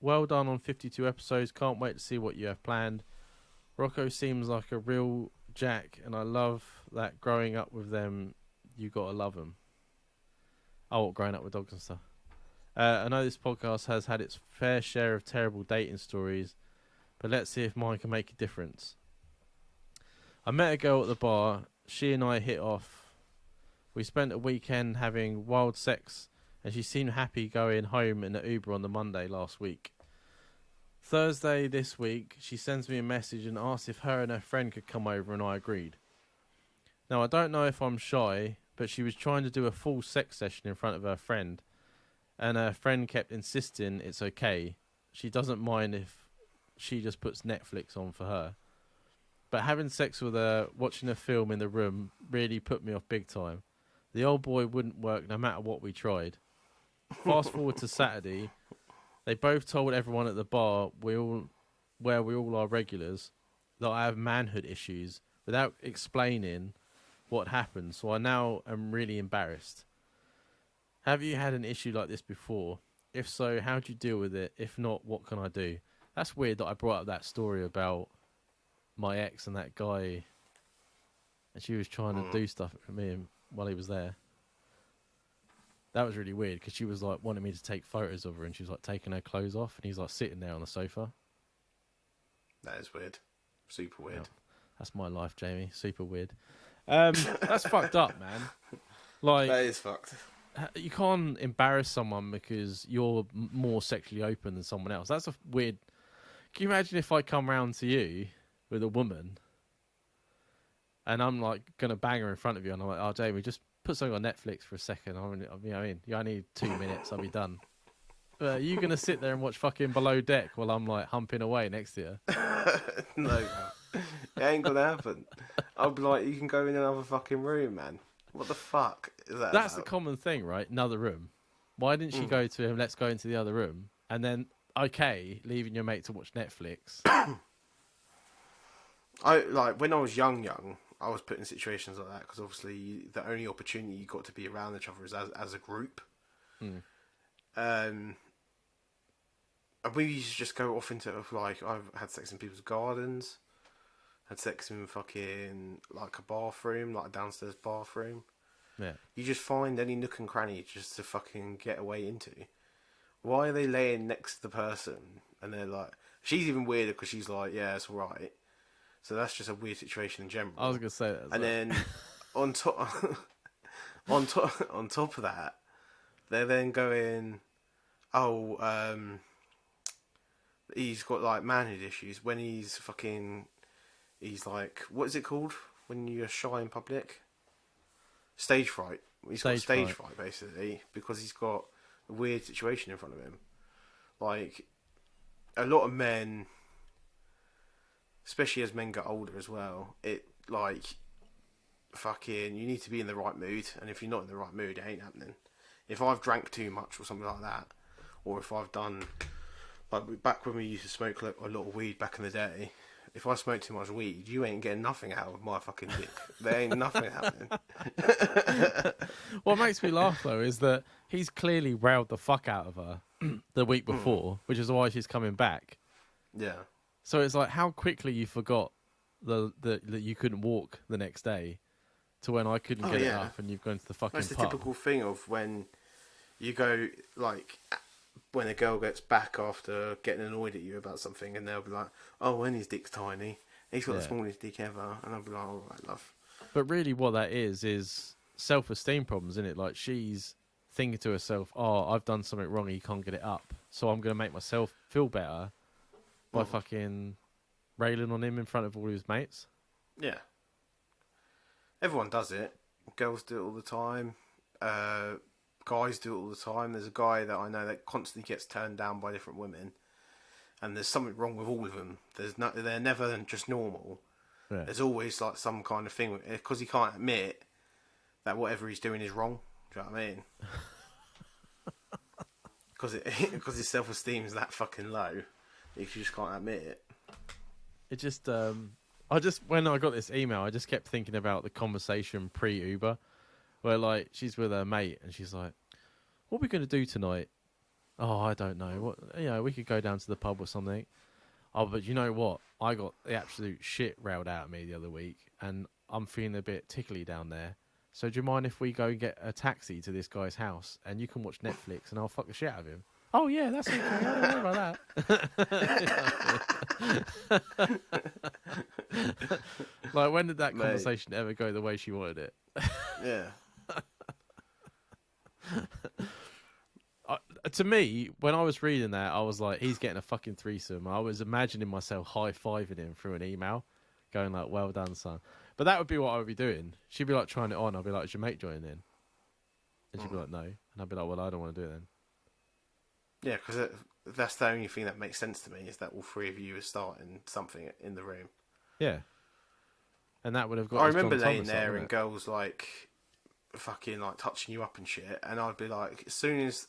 Well done on 52 episodes. Can't wait to see what you have planned. Rocco seems like a real Jack, and I love that growing up with them, you gotta love them. Oh, growing up with dogs and stuff. I know this podcast has had its fair share of terrible dating stories, but let's see if mine can make a difference. I met a girl at the bar. She and I hit off. We spent a weekend having wild sex, and she seemed happy going home in an Uber on the Monday last week. Thursday this week, she sends me a message and asks if her and her friend could come over, and I agreed. Now, I don't know if I'm shy, but she was trying to do a full sex session in front of her friend, and her friend kept insisting it's okay. She doesn't mind if she just puts Netflix on for her. But having sex with her, watching a film in the room, really put me off big time. The old boy wouldn't work no matter what we tried. Fast forward to Saturday, they both told everyone at the bar where we all are regulars that I have manhood issues without explaining what happened, so I now am really embarrassed. Have you had an issue like this before? If so, how do you deal with it? If not, what can I do? That's weird that I brought up that story about my ex and that guy, and she was trying to do stuff for me while he was there. That was really weird because she was like wanting me to take photos of her, and she was like taking her clothes off, and he's like sitting there on the sofa. That is weird. Super weird. Oh, that's my life, Jamie. Super weird. That's fucked up, man. Like, that is fucked. You can't embarrass someone because you're more sexually open than someone else. That's a weird. Can you imagine if I come round to you with a woman and I'm like gonna bang her in front of you, and I'm like, "Oh, Jamie, just put something on Netflix for a second. You only need 2 minutes. I'll be done." Are you gonna sit there and watch fucking Below Deck while I'm like humping away next to you? No, it ain't gonna happen. I'll be like, you can go in another fucking room, man. What the fuck is that? That's about? the common thing, right? Another room. Why didn't she go to him? Let's go into the other room, and then leaving your mate to watch Netflix. I like when I was young. I was put in situations like that because obviously the only opportunity you got to be around each other is as a group. And we used to just go off into like I've had sex in people's gardens, had sex in fucking like a bathroom, like a downstairs bathroom. Yeah, you just find any nook and cranny just to fucking get away into. Why are they laying next to the person and they're like, she's even weirder because she's like, yeah, it's alright. So that's just a weird situation in general. I was gonna say that. And then on top, on top of that, they're then going, he's got like manhood issues when he's like, what is it called when you're shy in public? Stage fright. He's got stage fright basically because he's got a weird situation in front of him. Like a lot of men, especially as men get older as well, it like fucking you need to be in the right mood, and if you're not in the right mood, it ain't happening. If I've drank too much or something like that, or if I've done like back when we used to smoke a lot of weed back in the day, if I smoke too much weed, you ain't getting nothing out of my fucking dick. There ain't nothing happening. What makes me laugh though is that he's clearly railed the fuck out of her the week before, which is why she's coming back. Yeah. So it's like how quickly you forgot that you couldn't walk the next day, to when I couldn't get it up and you've gone to the fucking pub. That's the typical thing of when you go like when a girl gets back after getting annoyed at you about something, and they'll be like, "Oh, when his dick's tiny, he's got the smallest dick ever," and I'll be like, "All right, love." But really, what that is self-esteem problems, isn't it? Like she's thinking to herself, "Oh, I've done something wrong. He can't get it up, so I'm going to make myself feel better by fucking railing on him in front of all his mates." Yeah. Everyone does it. Girls do it all the time. Guys do it all the time. There's a guy that I know that constantly gets turned down by different women, and there's something wrong with all of them. They're never just normal. Yeah. There's always like some kind of thing because he can't admit that whatever he's doing is wrong. Do you know what I mean? Because his self-esteem is that fucking low, he just can't admit it. It just when I got this email, I just kept thinking about the conversation pre-Uber, where like she's with her mate and she's like, "What are we gonna do tonight?" "Oh, I don't know. We could go down to the pub or something." "Oh, but you know what? I got the absolute shit railed out of me the other week, and I'm feeling a bit tickly down there. So do you mind if we go and get a taxi to this guy's house and you can watch Netflix and I'll fuck the shit out of him?" "Oh yeah, that's okay. I don't worry about that." Like, when did that Mate. conversation ever go the way she wanted it? Yeah. To me, when I was reading that, I was like, he's getting a fucking threesome. I was imagining myself high-fiving him through an email, going like, "Well done, son." But that would be what I would be doing. She'd be like trying it on. I'd be like, "Is your mate joining in?" And she'd be like, "No." And I'd be like, "Well, I don't want to do it then." Yeah, because that's the only thing that makes sense to me, is that all three of you are starting something in the room. Yeah. And that would have got. I us remember John laying Thomas there up, and wouldn't girls like fucking like touching you up and shit, and I'd be like, as soon as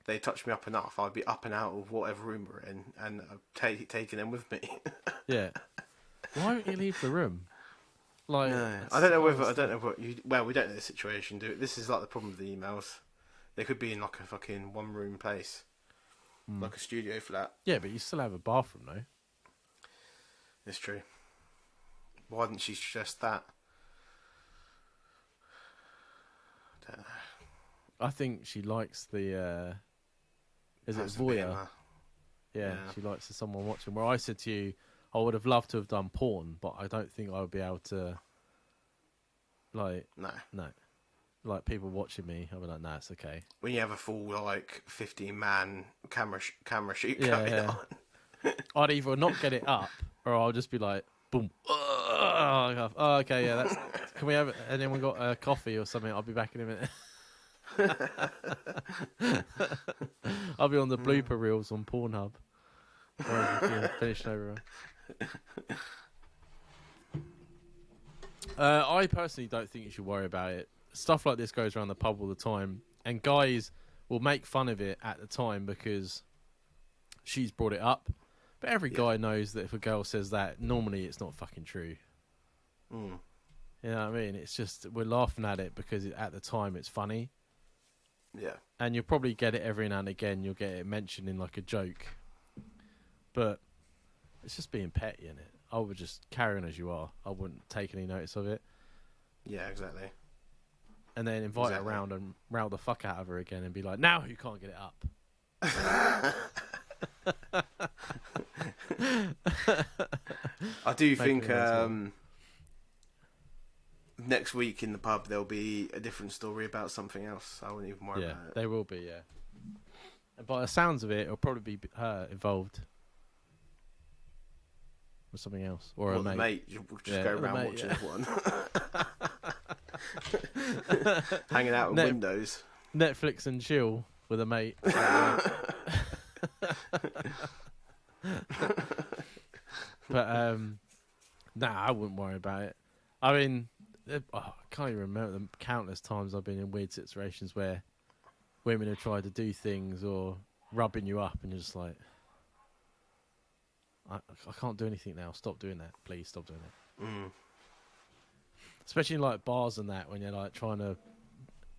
they touched me up enough, I'd be up and out of whatever room we're in, and taking them with me. it? Yeah. Why don't you leave the room? Like, No, that's I don't know kind of whether I stuff. don't know what you. Well, we don't know the situation. Do it. This is like the problem with the emails. They could be in like a fucking one room place, like a studio flat. Yeah, but you still have a bathroom, though. It's true. Why didn't she suggest that? Don't know. I think she likes the. Is it That's a bit of voyeur? a- Yeah, Yeah. she likes someone watching. Where I said to you, I would have loved to have done porn, but I don't think I would be able to. Like, No. no, like people watching me, I'll be like, "Nah, it's okay." When you have a full like 15-man camera shoot Yeah, going yeah. on. I'd either not get it up, or I'll just be like, "Boom." Oh, okay, yeah. That's. Can we have it? Anyone got a coffee or something? I'll be back in a minute. I'll be on the blooper reels on Pornhub. Finished over. I personally don't think you should worry about it. Stuff like this goes around the pub all the time, and guys will make fun of it at the time because she's brought it up. But every guy knows that if a girl says that, normally it's not fucking true. Mm. You know what I mean? It's just we're laughing at it because at the time it's funny. Yeah. And you'll probably get it every now and again. You'll get it mentioned in like a joke. But it's just being petty, innit? I would just carry on as you are. I wouldn't take any notice of it. Yeah, exactly. And then invite her around and row the fuck out of her again and be like, "Now you can't get it up." I do Make think it as well. next week in the pub there'll be a different story about something else. I wouldn't even worry Yeah, about it. they will be, yeah. And by the sounds of it, it'll probably be her involved. Or something else. Or Well, a the mate. mate, you'll just Yeah, go the around mate, watching yeah. everyone. Hanging out of windows. Netflix and chill with a mate. But nah, I wouldn't worry about it. I mean, I can't even remember the countless times I've been in weird situations where women have tried to do things or rubbing you up, and you're just like, I can't do anything now. Stop doing that, please. Stop doing it. Mm. Especially in like bars and that, when you're like trying to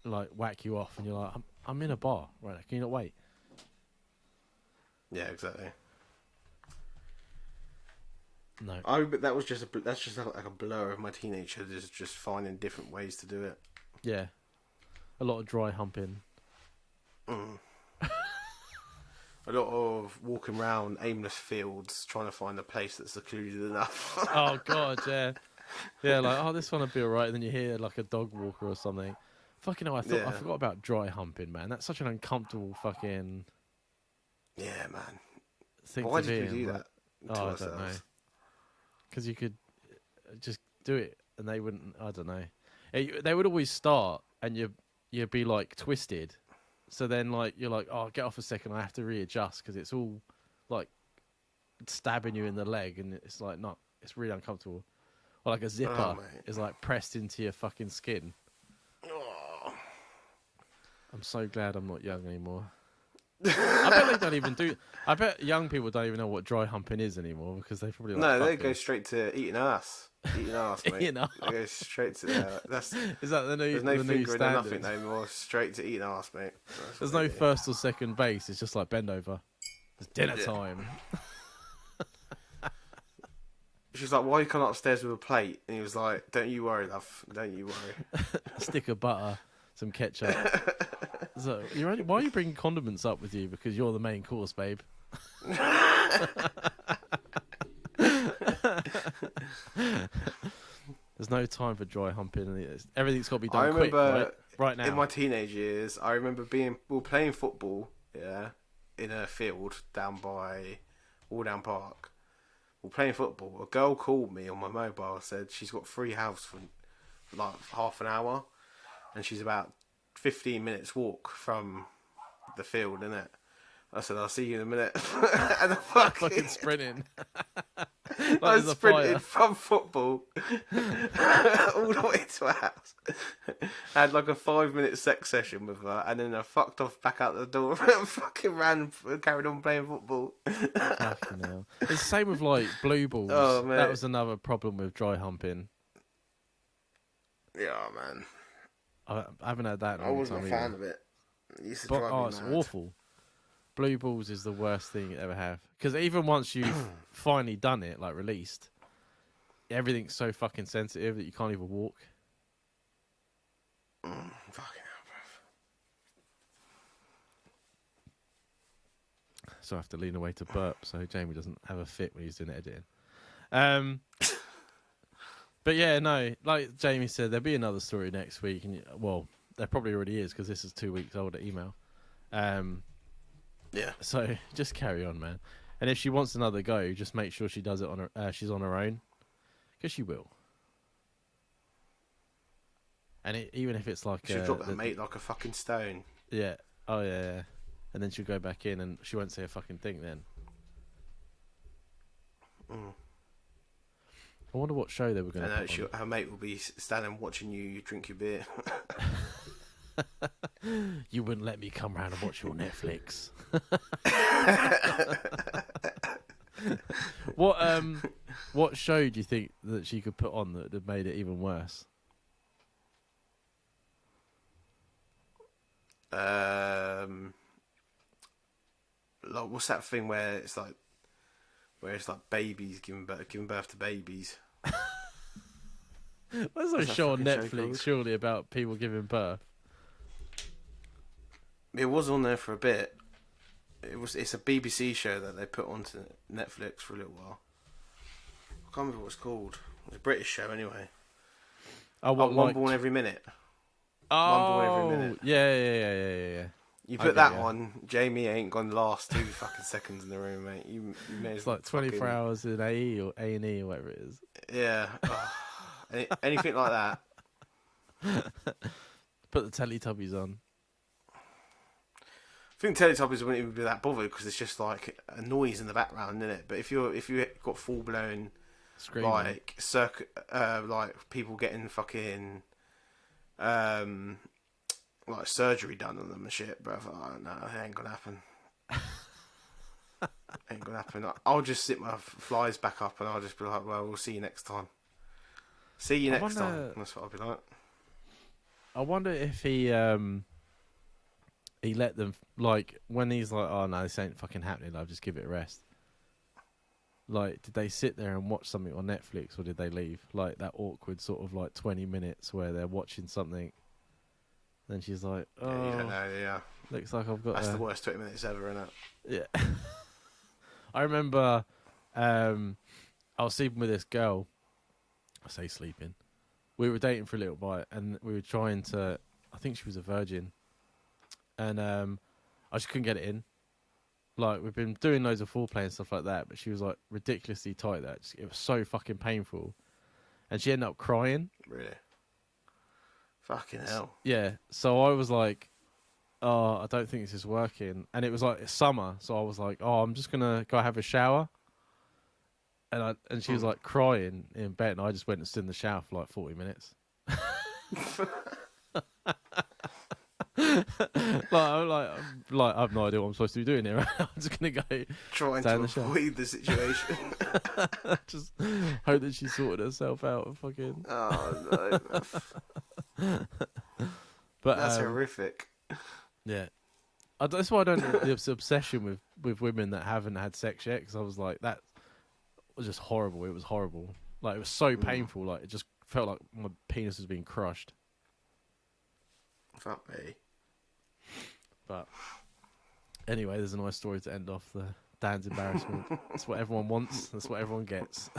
like whack you off, and you're like, I'm in a bar right now. Can you not wait? Yeah, exactly. No. But that's just like a blur of my teenager, just finding different ways to do it. Yeah. A lot of dry humping. Mm. A lot of walking around aimless fields trying to find a place that's secluded enough. Oh god, yeah. Yeah, like, oh, this one would be alright, and then you hear like a dog walker or something. Fucking hell, I Yeah. forgot about dry humping, man. That's such an uncomfortable fucking Yeah, man. thing Why to did be we do in. that Oh, to I ourselves? don't know. Because you could just do it, and they wouldn't. I don't know. They would always start, and you'd be like twisted. So then, like, you're like, oh, get off a second. I have to readjust because it's all like stabbing you in the leg, and it's like not. It's really uncomfortable. Or like a zipper mate. is like pressed into your fucking skin. Oh. I'm so glad I'm not young anymore. I bet they don't even do. I bet young people don't even know what dry humping is anymore because they probably like. No, Fuck they go this. straight to eating ass. Eating ass, mate. Eating ass. They go straight to there. That's Is that there's no the new fingering or nothing standard? no more. Straight to eating ass, mate. That's There's what no they do. first or second base. It's just like bend over. It's dinner Yeah. time. She's like, "Why you come upstairs with a plate?" And he was like, "Don't you worry, love. Don't you worry." A stick of butter, some ketchup. So why are you bringing condiments up with you? Because you're the main course, babe. There's no time for dry humping. Everything's got to be I done quick, remember right now. in my teenage years, I remember we were playing football, yeah, in a field down by Alldown Park. We were playing football. A girl called me on my mobile, said she's got free house for like half an hour, and she's about 15 minutes walk from the field, innit? I said, "I'll see you in a minute." And I fucking sprinting. Like I there's a sprinted fire. from football all the way to her house. I had like a 5-minute sex session with her, and then I fucked off back out the door and fucking carried on playing football. Fucking hell. It's the same with like blue balls. Oh, mate. That was another problem with dry humping. Yeah, man. I haven't had that in a I long wasn't time a fan either. of it. It used to But drive me it's mad. awful. Blue balls is the worst thing you ever have. Because even once you've finally done it, like released, everything's so fucking sensitive that you can't even walk. Fucking hell, So I have to lean away to burp so Jamie doesn't have a fit when he's doing editing. But yeah, no, like Jamie said, there'll be another story next week. And well, there probably already is because this is 2 weeks old at email. Yeah. So just carry on, man. And if she wants another go, just make sure she does it on her. She's on her own, because she will. And even if it's like She'll drop that mate like a fucking stone. yeah, oh yeah, and then she'll go back in and she won't say a fucking thing then. I wonder what show they were going to put on. Her mate will be standing watching you drink your beer. You wouldn't let me come round and watch your Netflix. What show do you think that she could put on that would have made it even worse? Like, what's that thing where it's like babies giving birth to babies? There's no show on Netflix surely about people giving birth. It was on there for a bit. It's a BBC show that they put onto Netflix for a little while. I can't remember what it's called. It's a British show anyway. One Born Every Minute. Oh, One Born Every Minute. Yeah. You put that on, Jamie ain't gone the last 2 fucking seconds in the room, mate. You may as It's like 24 hours in AE or A&E or whatever it is. Yeah. Anything like that. Put the Teletubbies on. I think Teletubbies wouldn't even be that bothered because it's just like a noise in the background, isn't it? But if you got full blown Screaming. like people getting fucking like surgery done on them and shit, bruv, no, it ain't gonna happen. Ain't gonna happen. I'll just sit my flies back up and I'll just be like, well, we'll see you next time. See you next time. That's what I'll be like. I wonder if he let them, like, when he's like, oh no, this ain't fucking happening, I'll just give it a rest. Like, did they sit there and watch something on Netflix or did they leave? Like that awkward sort of like 20 minutes where they're watching something. Then she's like, oh, yeah, you don't know, yeah. Looks like I've got That's the worst 20 minutes ever, isn't it? Yeah. I remember I was sleeping with this girl. I say sleeping. We were dating for a little bit and we were trying to, I think she was a virgin. And I just couldn't get it in. Like, we've been doing loads of foreplay and stuff like that, but she was like ridiculously tight. It was so fucking painful. And she ended up crying. Really? Fucking hell. Yeah. So I was like, oh, I don't think this is working. And it was like, it's summer. So I was like, oh, I'm just going to go have a shower. And she was like crying in bed. And I just went and stood in the shower for like 40 minutes. I have no idea what I'm supposed to be doing here. I'm just gonna go Trying stay to in the shower. avoid the situation. Just hope that she sorted herself out. And fucking. Oh no, But that's horrific. yeah, that's why I don't have this obsession with women that haven't had sex yet. Because I was like, that was just horrible. It was horrible. Like it was so painful. Like it just felt like my penis was being crushed. Fuck me. But anyway, there's a nice story to end off the Dan's embarrassment. That's what everyone wants. That's what everyone gets.